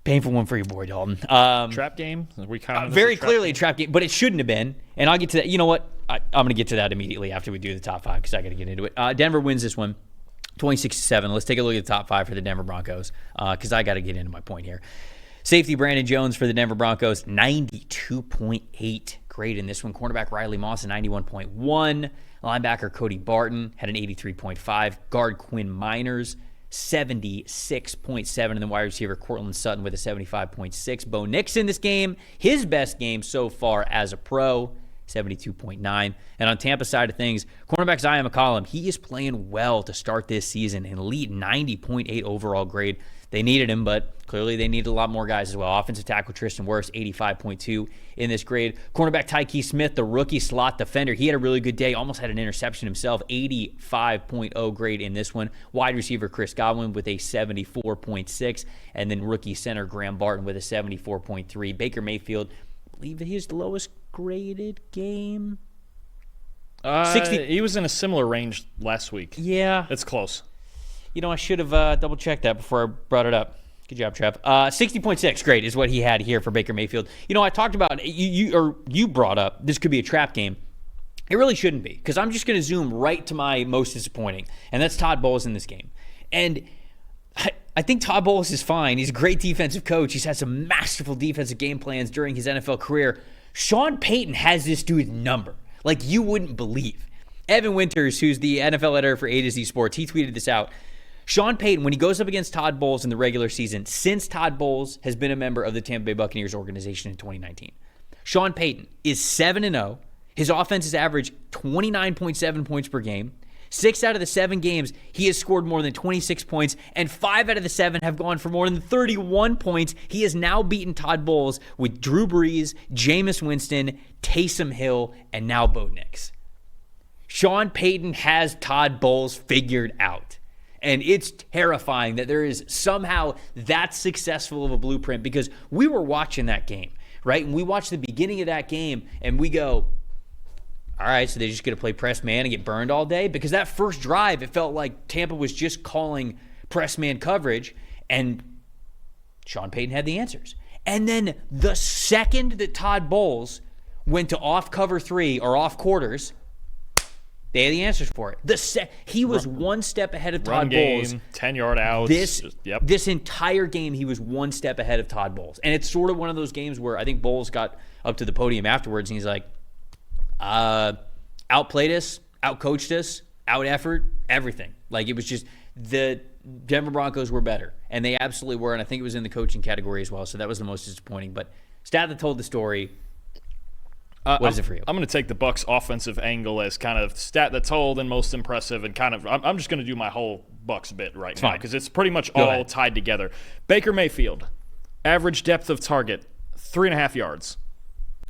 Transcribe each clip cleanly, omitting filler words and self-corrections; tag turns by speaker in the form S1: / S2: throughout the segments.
S1: Painful one for your boy, Dalton.
S2: Trap game? We
S1: very clearly a trap game, but it shouldn't have been. And I'll get to that. You know what? I'm going to get to that immediately after we do the top 5 because I got to get into it. Denver wins this one, 26-7. Let's take a look at the top 5 for the Denver Broncos because I got to get into my point here. Safety Brandon Jones for the Denver Broncos, 92.8. Great in this one. Cornerback Riley Moss, a 91.1. Linebacker Cody Barton had an 83.5. Guard Quinn Miners, 76.7. And then wide receiver Cortland Sutton with a 75.6. Bo Nix in this game, his best game so far as a pro, 72.9. And on Tampa side of things, cornerback Zion McCollum, he is playing well to start this season. An elite 90.8 overall grade. They needed him, but clearly they needed a lot more guys as well. Offensive tackle Tristan Wirfs, 85.2 in this grade. Cornerback Tyke Smith, the rookie slot defender, he had a really good day. Almost had an interception himself, 85.0 grade in this one. Wide receiver Chris Godwin with a 74.6. And then rookie center Graham Barton with a 74.3. Baker Mayfield, I believe his lowest graded game.
S2: 60. He was in a similar range last week.
S1: Yeah.
S2: It's close.
S1: You know, I should have double-checked that before I brought it up. Good job, Trev. 60.6 grade is what he had here for Baker Mayfield. You know, I talked about, you brought up, this could be a trap game. It really shouldn't be, because I'm just going to zoom right to my most disappointing, and that's Todd Bowles in this game. And I think Todd Bowles is fine. He's a great defensive coach. He's had some masterful defensive game plans during his NFL career. Sean Payton has this dude's number like you wouldn't believe. Evan Winters, who's the NFL editor for A to Z Sports, he tweeted this out. Sean Payton, when he goes up against Todd Bowles in the regular season, since Todd Bowles has been a member of the Tampa Bay Buccaneers organization in 2019, Sean Payton is 7-0. His offense has averaged 29.7 points per game. 6 out of the 7 games, he has scored more than 26 points, and 5 out of the 7 have gone for more than 31 points. He has now beaten Todd Bowles with Drew Brees, Jameis Winston, Taysom Hill, and now Bo Nix. Sean Payton has Todd Bowles figured out. And it's terrifying that there is somehow that successful of a blueprint, because we were watching that game, right? And we watched the beginning of that game and we go, all right, so they're just going to play press man and get burned all day? Because that first drive, it felt like Tampa was just calling press man coverage, and Sean Payton had the answers. And then the second that Todd Bowles went to off cover 3 or off quarters, they had the answers for it. He was one step ahead of Todd Bowles.
S2: 10-yard outs.
S1: This entire game, he was one step ahead of Todd Bowles. And it's sort of one of those games where I think Bowles got up to the podium afterwards, and he's like, outplayed us, outcoached us, out-effort, everything. Like, it was just the Denver Broncos were better, and they absolutely were, and I think it was in the coaching category as well, so that was the most disappointing. But stat that told the story. What is it for you?
S2: I'm going to take the Bucs offensive angle as kind of stat that told and most impressive, and kind of I'm just going to do my whole Bucs bit right now because it's pretty much all tied together. Baker Mayfield, average depth of target, 3.5 yards,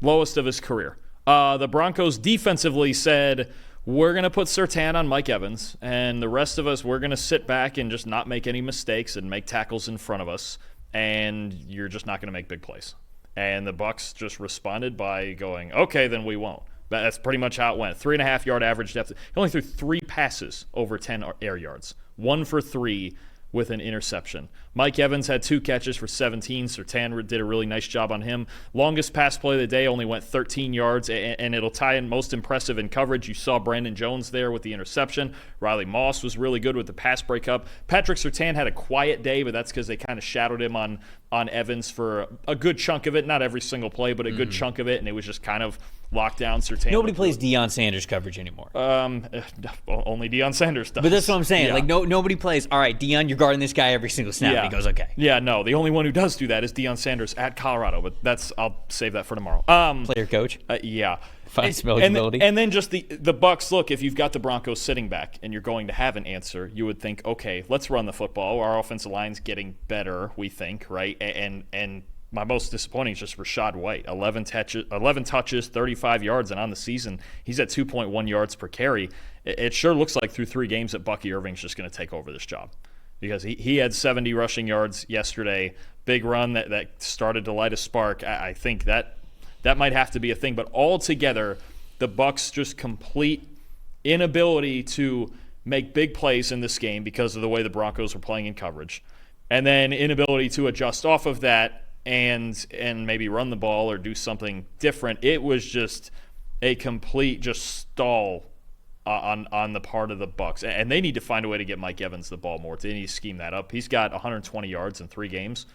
S2: lowest of his career. The Broncos defensively said, we're going to put Surtain on Mike Evans, and the rest of us, we're going to sit back and just not make any mistakes and make tackles in front of us, and you're just not going to make big plays. And the Bucs just responded by going, okay, then we won't. That's pretty much how it went. 3.5 yard average depth. He only threw 3 passes over 10 air yards. 1 for 3 with an interception. Mike Evans had 2 catches for 17. Surtain did a really nice job on him. Longest pass play of the day, only went 13 yards, and it'll tie in most impressive in coverage. You saw Brandon Jones there with the interception. Riley Moss was really good with the pass breakup. Patrick Surtain had a quiet day, but that's because they kind of shadowed him on Evans for a good chunk of it. Not every single play, but a good chunk of it, and it was just kind of locked down. Surtain.
S1: Nobody plays Deion Sanders coverage anymore.
S2: Only Deion Sanders does.
S1: But that's what I'm saying. Yeah. Like, nobody plays, all right, Deion, you're guarding this guy every single snap.
S2: Yeah.
S1: And he goes, okay.
S2: Yeah, no. The only one who does do that is Deion Sanders at Colorado, but I'll save that for tomorrow.
S1: Player coach?
S2: Yeah.
S1: Eligibility.
S2: And then just the Bucs, look, if you've got the Broncos sitting back and you're going to have an answer, you would think, okay, let's run the football. Our offensive line's getting better, we think, right? And my most disappointing is just Rachaad White. 11 touches, 35 yards, and on the season, he's at 2.1 yards per carry. It sure looks like through 3 games that Bucky Irving's just going to take over this job, because he had 70 rushing yards yesterday. Big run that started to light a spark. I think that might have to be a thing. But altogether, the Bucs just complete inability to make big plays in this game because of the way the Broncos were playing in coverage. and then inability to adjust off of that and maybe run the ball or do something different. It was just a complete just stall on the part of the Bucs, and they need to find a way to get Mike Evans the ball more. They need to scheme that up. He's got 120 yards in 3 games.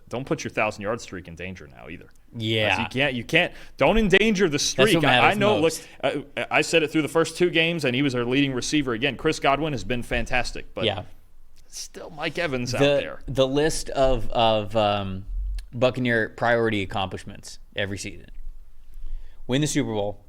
S2: Don't put your 1,000-yard streak in danger now either.
S1: Yeah,
S2: you can't. Don't endanger the streak.
S1: That's what
S2: I know.
S1: most.
S2: Look, I said it through the first 2 games, and he was our leading receiver again. Chris Godwin has been fantastic, but still Mike Evans out there.
S1: The list of Buccaneer priority accomplishments every season: win the Super Bowl.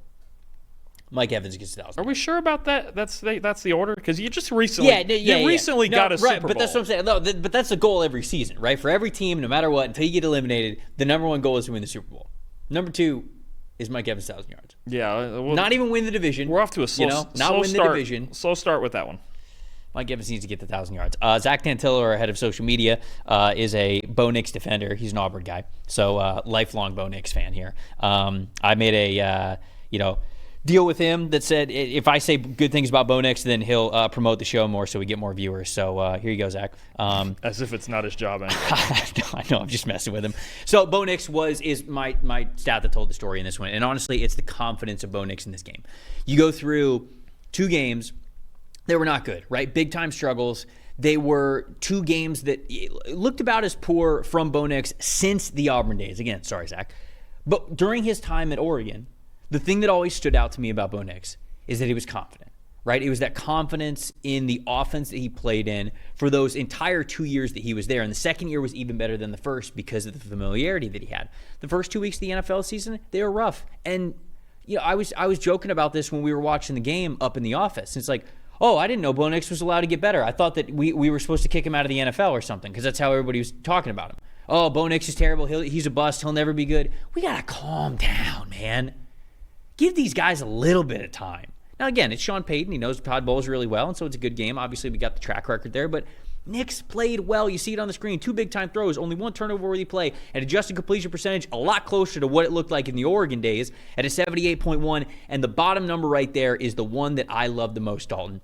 S1: Mike Evans gets 1,000.
S2: Are we sure about that? That's the order? Because you just recently got a Super Bowl.
S1: But that's what I'm saying. No, but that's the goal every season, right? For every team, no matter what, until you get eliminated, the number 1 goal is to win the Super Bowl. Number 2 is Mike Evans 1,000 yards.
S2: Yeah,
S1: not even win the division.
S2: We're off to a slow
S1: win
S2: start.
S1: The division.
S2: Slow start with that one.
S1: Mike Evans needs to get the 1,000 yards. Zach Tantillo, our head of social media, is a Bo Nix defender. He's an Auburn guy, so lifelong Bo Nix fan here. I made a deal with him that said if I say good things about Bo Nix, then he'll promote the show more so we get more viewers. So here you go, Zach.
S2: As if it's not his job anyway.
S1: I know, I'm just messing with him. So Bo Nix is my stat that told the story in this one. And honestly, it's the confidence of Bo Nix in this game. You go through 2 games, they were not good, right? Big-time struggles. They were 2 games that looked about as poor from Bo Nix since the Auburn days. Again, sorry, Zach. But during his time at Oregon, the thing that always stood out to me about Bo Nix is that he was confident, right? It was that confidence in the offense that he played in for those entire 2 years that he was there. And the second year was even better than the first because of the familiarity that he had. The first 2 weeks of the NFL season, they were rough. And I was joking about this when we were watching the game up in the office. It's like, oh, I didn't know Bo Nix was allowed to get better. I thought that we were supposed to kick him out of the NFL or something because that's how everybody was talking about him. Oh, Bo Nix is terrible. He's a bust. He'll never be good. We got to calm down, man. Give these guys a little bit of time. Now, again, it's Sean Payton. He knows Todd Bowles really well, and so it's a good game. Obviously, we got the track record there, but Nix played well. You see it on the screen. 2 big-time throws, only 1 turnover-worthy play, and adjusted completion percentage a lot closer to what it looked like in the Oregon days at a 78.1, and the bottom number right there is the one that I love the most, Dalton.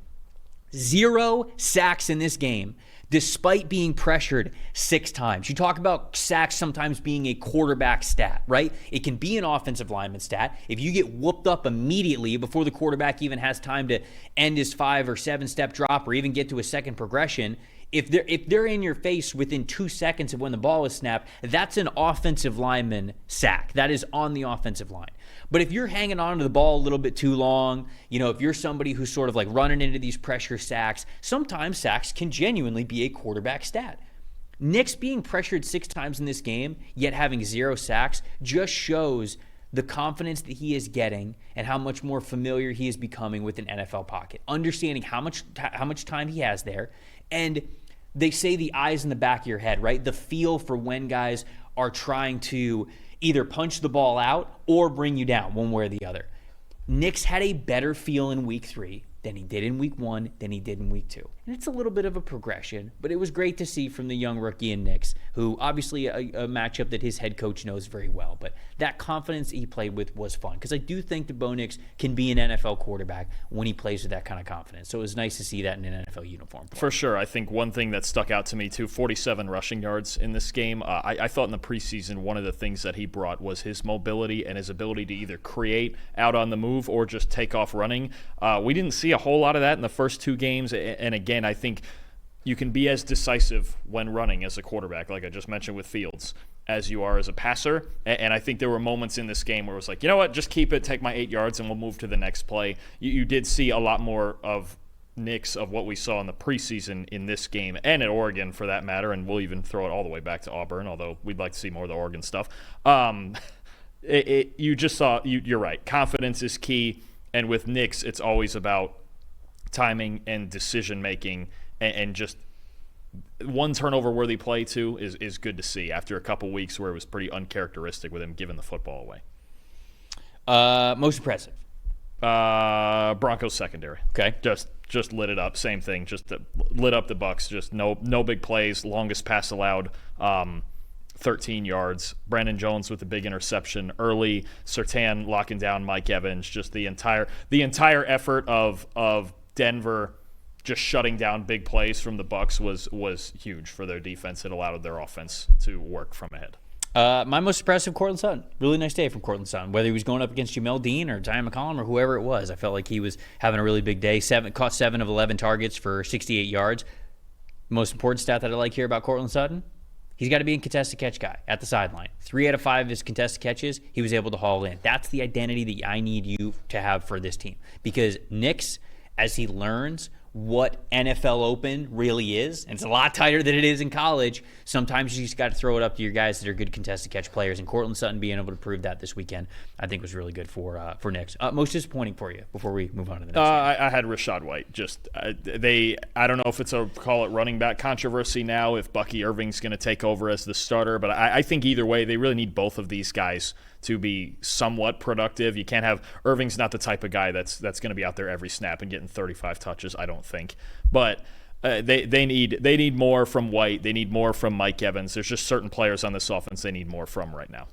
S1: 0 sacks in this game, despite being pressured 6 times. You talk about sacks sometimes being a quarterback stat, right? It can be an offensive lineman stat. If you get whooped up immediately before the quarterback even has time to end his 5 or 7 step drop or even get to a second progression, if they're in your face within 2 seconds of when the ball is snapped, that's an offensive lineman sack. That is on the offensive line. But if you're hanging on to the ball a little bit too long, if you're somebody who's sort of like running into these pressure sacks, sometimes sacks can genuinely be a quarterback stat. Nix being pressured 6 times in this game, yet having 0 sacks, just shows the confidence that he is getting and how much more familiar he is becoming with an NFL pocket. Understanding how much time he has there. And they say the eyes in the back of your head, right? The feel for when guys are trying to either punch the ball out or bring you down one way or the other. Nix had a better feel in week 3 than he did in week 1 than he did in week 2. And it's a little bit of a progression, but it was great to see from the young rookie in Nix, who obviously a matchup that his head coach knows very well. But that confidence he played with was fun because I do think that Bo Nix can be an NFL quarterback when he plays with that kind of confidence. So it was nice to see that in an NFL uniform.
S2: For sure. I think one thing that stuck out to me too, 47 rushing yards in this game. I thought in the preseason one of the things that he brought was his mobility and his ability to either create out on the move or just take off running. We didn't see a whole lot of that in the first 2 games. And again, I think you can be as decisive when running as a quarterback, like I just mentioned with Fields, as you are as a passer. And I think there were moments in this game where it was like, you know what, just keep it, take my 8 yards, and we'll move to the next play. You did see a lot more of Nix of what we saw in the preseason in this game and at Oregon for that matter, and we'll even throw it all the way back to Auburn, although we'd like to see more of the Oregon stuff. You just saw, you're right, confidence is key, and with Nix, it's always about timing and decision-making, and just one turnover-worthy play, too, is good to see after a couple weeks where it was pretty uncharacteristic with him giving the football away.
S1: Most impressive?
S2: Broncos secondary.
S1: Okay.
S2: Just lit it up. Same thing. Just lit up the Bucs. Just no big plays. Longest pass allowed, 13 yards. Brandon Jones with a big interception early. Surtain locking down Mike Evans. Just the entire effort of Denver just shutting down big plays from the Bucs was huge for their defense. It allowed their offense to work from ahead.
S1: My most impressive, Courtland Sutton. Really nice day from Courtland Sutton. Whether he was going up against Jamel Dean or Ty McCollum or whoever it was, I felt like he was having a really big day. Caught 7 of 11 targets for 68 yards. Most important stat that I like here about Courtland Sutton, he's got to be a contested catch guy at the sideline. 3 out of 5 of his contested catches, he was able to haul in. That's the identity that I need you to have for this team. Because Nix, as he learns what NFL Open really is, and it's a lot tighter than it is in college, sometimes you just got to throw it up to your guys that are good contested catch players, and Courtland Sutton being able to prove that this weekend, I think was really good for Nix. Most disappointing for you before we move on to the next game.
S2: I had Rashad White. I don't know if it's call it running back controversy now, if Bucky Irving's going to take over as the starter, but I think either way, they really need both of these guys to be somewhat productive. You can't have Irving's not the type of guy that's going to be out there every snap and getting 35 touches, I don't think. But they need more from White. They need more from Mike Evans. There's just certain players on this offense they need more from right now.